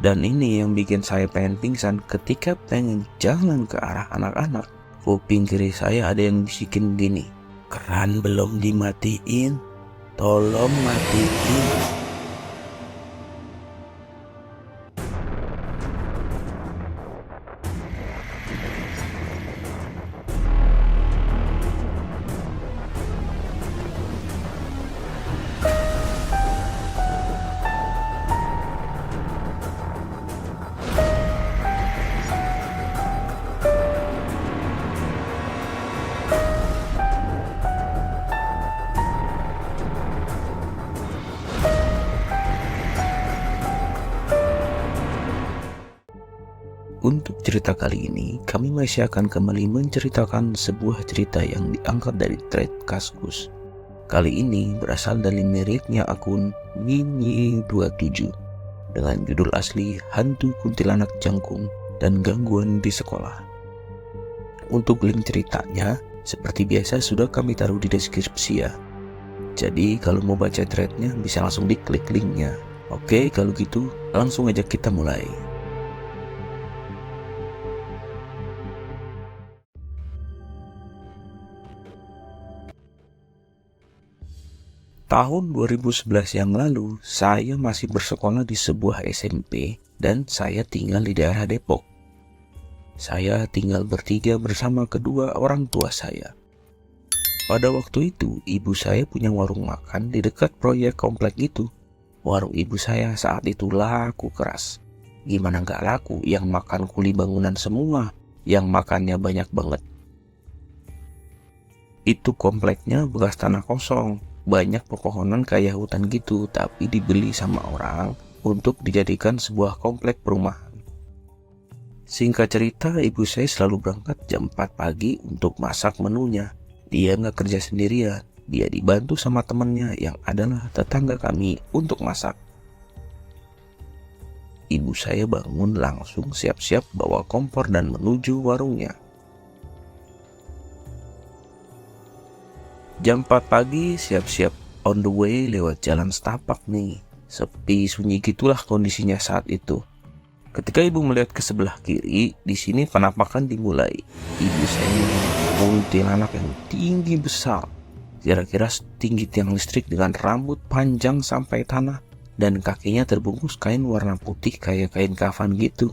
Dan ini yang bikin saya pengen pingsan ketika pengen jalan ke arah anak-anak. Kuping kiri saya ada yang bisikin gini, "Keran belum dimatiin, tolong matiin." Untuk cerita kali ini, kami masih akan kembali menceritakan sebuah cerita yang diangkat dari thread Kaskus. Kali ini berasal dari miliknya akun Mini27 dengan judul asli Hantu Kuntilanak Jangkung dan Gangguan di Sekolah. Untuk link ceritanya, seperti biasa sudah kami taruh di deskripsi ya. Jadi kalau mau baca threadnya bisa langsung diklik linknya. Oke, kalau gitu langsung aja kita mulai. Tahun 2011 yang lalu, saya masih bersekolah di sebuah SMP dan saya tinggal di daerah Depok. Saya tinggal bertiga bersama kedua orang tua saya. Pada waktu itu, ibu saya punya warung makan di dekat proyek komplek itu. Warung ibu saya saat itu laku keras. Gimana nggak laku, yang makan kuli bangunan semua, yang makannya banyak banget. Itu kompleknya bekas tanah kosong. Banyak pepohonan kayak hutan gitu, tapi dibeli sama orang untuk dijadikan sebuah komplek perumahan. Singkat cerita, ibu saya selalu berangkat jam 4 pagi untuk masak menunya. Dia nggak kerja sendirian, dia dibantu sama temannya yang adalah tetangga kami untuk masak. Ibu saya bangun langsung siap-siap bawa kompor dan menuju warungnya. Jam 4 pagi siap-siap on the way lewat jalan setapak nih. Sepi sunyi gitulah kondisinya saat itu. Ketika ibu melihat ke sebelah kiri, di sini penampakan dimulai. Ibu saya melihat kuntilanak yang tinggi besar. Kira-kira setinggi tiang listrik dengan rambut panjang sampai tanah dan kakinya terbungkus kain warna putih kayak kain kafan gitu.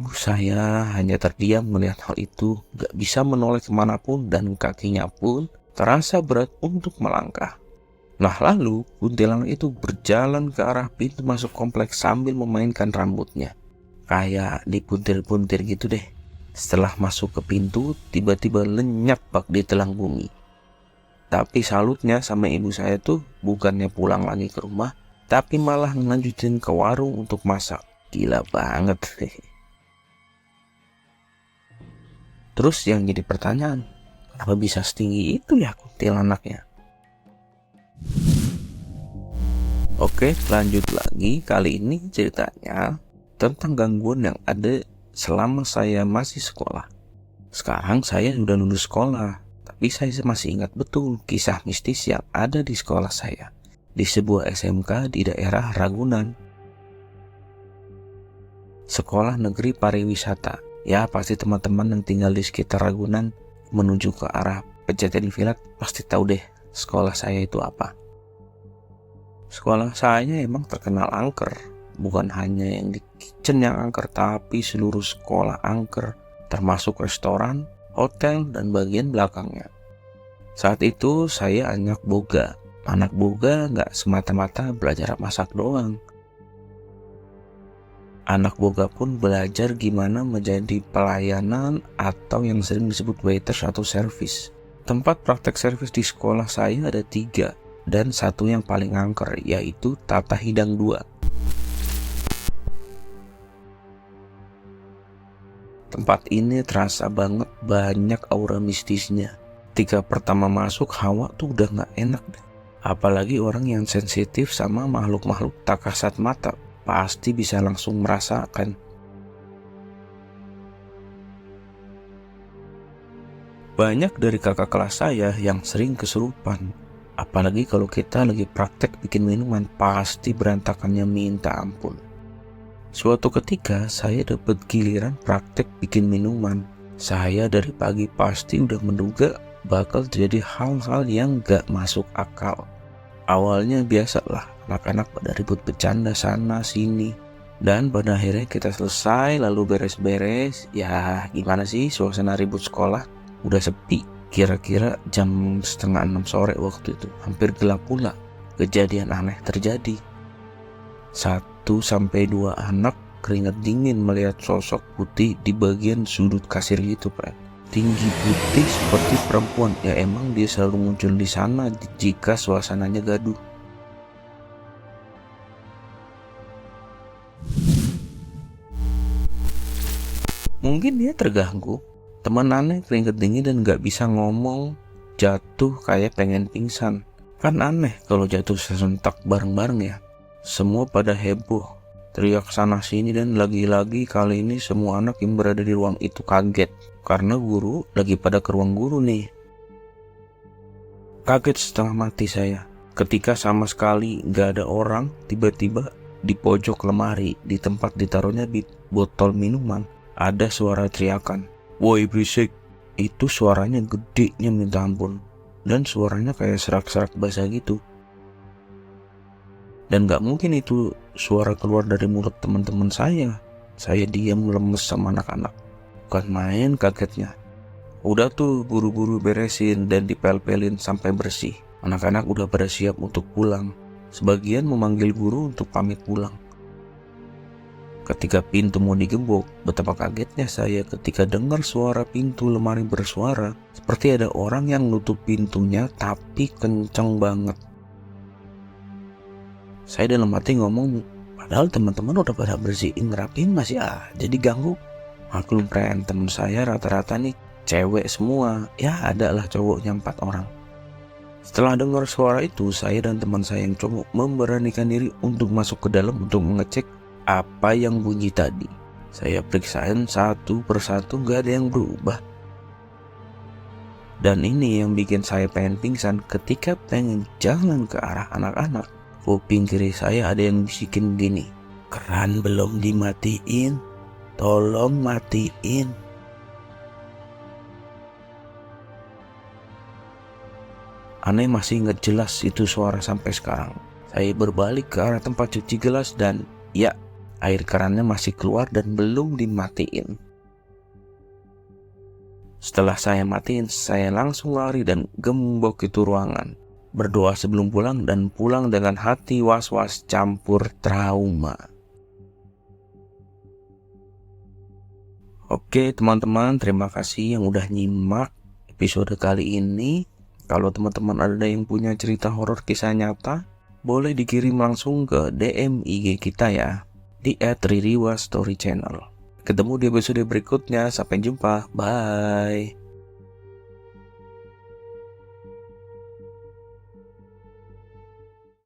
Ibu saya hanya terdiam melihat hal itu, gak bisa menoleh kemanapun dan kakinya pun terasa berat untuk melangkah. Nah lalu kuntilanak itu berjalan ke arah pintu masuk kompleks sambil memainkan rambutnya. Kayak dipuntir-puntir gitu deh. Setelah masuk ke pintu, tiba-tiba lenyap bak di telang bumi. Tapi salutnya sama ibu saya tuh bukannya pulang lagi ke rumah, tapi malah ngelanjutin ke warung untuk masak. Gila banget. Terus yang jadi pertanyaan, kenapa bisa setinggi itu ya kuntilanaknya? Oke, lanjut lagi. Kali ini ceritanya tentang gangguan yang ada selama saya masih sekolah. Sekarang saya sudah lulus sekolah, tapi saya masih ingat betul kisah mistis yang ada di sekolah saya, di sebuah SMK di daerah Ragunan. Sekolah Negeri Pariwisata. Ya pasti teman-teman yang tinggal di sekitar Ragunan menuju ke arah Pejaten Village pasti tahu deh sekolah saya itu apa. Sekolah saya emang terkenal angker. Bukan hanya yang di kitchen yang angker, tapi seluruh sekolah angker, termasuk restoran, hotel, dan bagian belakangnya. Saat itu saya anak boga. Anak boga nggak semata-mata belajar masak doang. Anak boga pun belajar gimana menjadi pelayanan atau yang sering disebut waiters atau service. Tempat praktek servis di sekolah saya ada 3 dan satu yang paling angker yaitu Tata Hidang 2. Tempat ini terasa banget banyak aura mistisnya. Ketika pertama masuk hawa tuh udah gak enak deh. Apalagi orang yang sensitif sama makhluk-makhluk tak kasat mata pasti bisa langsung merasakan. Banyak dari kakak kelas saya yang sering kesurupan. Apalagi kalau kita lagi praktek bikin minuman, pasti berantakannya minta ampun. Suatu ketika saya dapat giliran praktek bikin minuman. Saya dari pagi pasti udah menduga bakal terjadi hal-hal yang gak masuk akal. Awalnya biasalah, anak-anak pada ribut bercanda sana sini. Dan pada akhirnya kita selesai lalu beres-beres. Ya gimana sih suasana ribut sekolah? Udah sepi, kira-kira jam 5:30 sore waktu itu. Hampir gelap pula. Kejadian aneh terjadi. 1-2 anak keringat dingin melihat sosok putih di bagian sudut kasir gitu, Pak. Tinggi putih seperti perempuan. Ya emang dia selalu muncul di sana jika suasananya gaduh. Mungkin dia terganggu. Teman aneh keringat dingin dan gak bisa ngomong, jatuh kayak pengen pingsan. Kan aneh kalau jatuh serentak bareng-bareng ya. Semua pada heboh, teriak sana sini, dan lagi-lagi kali ini semua anak yang berada di ruang itu kaget. Karena guru lagi pada ke ruang guru nih. Kaget setengah mati saya ketika sama sekali gak ada orang. Tiba-tiba di pojok lemari di tempat ditaruhnya botol minuman ada suara teriakan, "Woi berisik!" Itu suaranya gedenya minta ampun, dan suaranya kayak serak-serak basah gitu. Dan gak mungkin itu suara keluar dari mulut teman-teman saya. Saya diam lemes sama anak-anak. Bukan main kagetnya. Udah tuh buru-buru beresin dan dipel-pelin sampai bersih. Anak-anak udah pada siap untuk pulang. Sebagian memanggil guru untuk pamit pulang. Ketika pintu mau digembok, betapa kagetnya saya ketika dengar suara pintu lemari bersuara. Seperti ada orang yang nutup pintunya tapi kenceng banget. Saya dalam hati ngomong, padahal teman-teman udah pada bersihin rapiin masih aja diganggu. Maklum friend, teman saya rata-rata nih cewek semua. Ya ada lah cowoknya 4 orang. Setelah dengar suara itu, saya dan teman saya yang cowok memberanikan diri untuk masuk ke dalam untuk mengecek apa yang bunyi tadi. Saya periksain satu persatu, gak ada yang berubah. Dan ini yang bikin saya pengen pingsan ketika pengen jalan ke arah anak-anak. Kuping kiri saya ada yang bisikin gini, "Keran belum dimatiin, tolong matiin." Aneh masih ingat jelas itu suara sampai sekarang. Saya berbalik ke arah tempat cuci gelas dan ya, air kerannya masih keluar dan belum dimatiin. Setelah saya matiin, saya langsung lari dan gembok itu ruangan. Berdoa sebelum pulang dan pulang dengan hati was-was campur trauma. Oke teman-teman, terima kasih yang udah nyimak episode kali ini. Kalau teman-teman ada yang punya cerita horor kisah nyata, boleh dikirim langsung ke DM IG kita ya, di @ririwastorychannel. Ketemu di episode berikutnya, sampai jumpa, bye.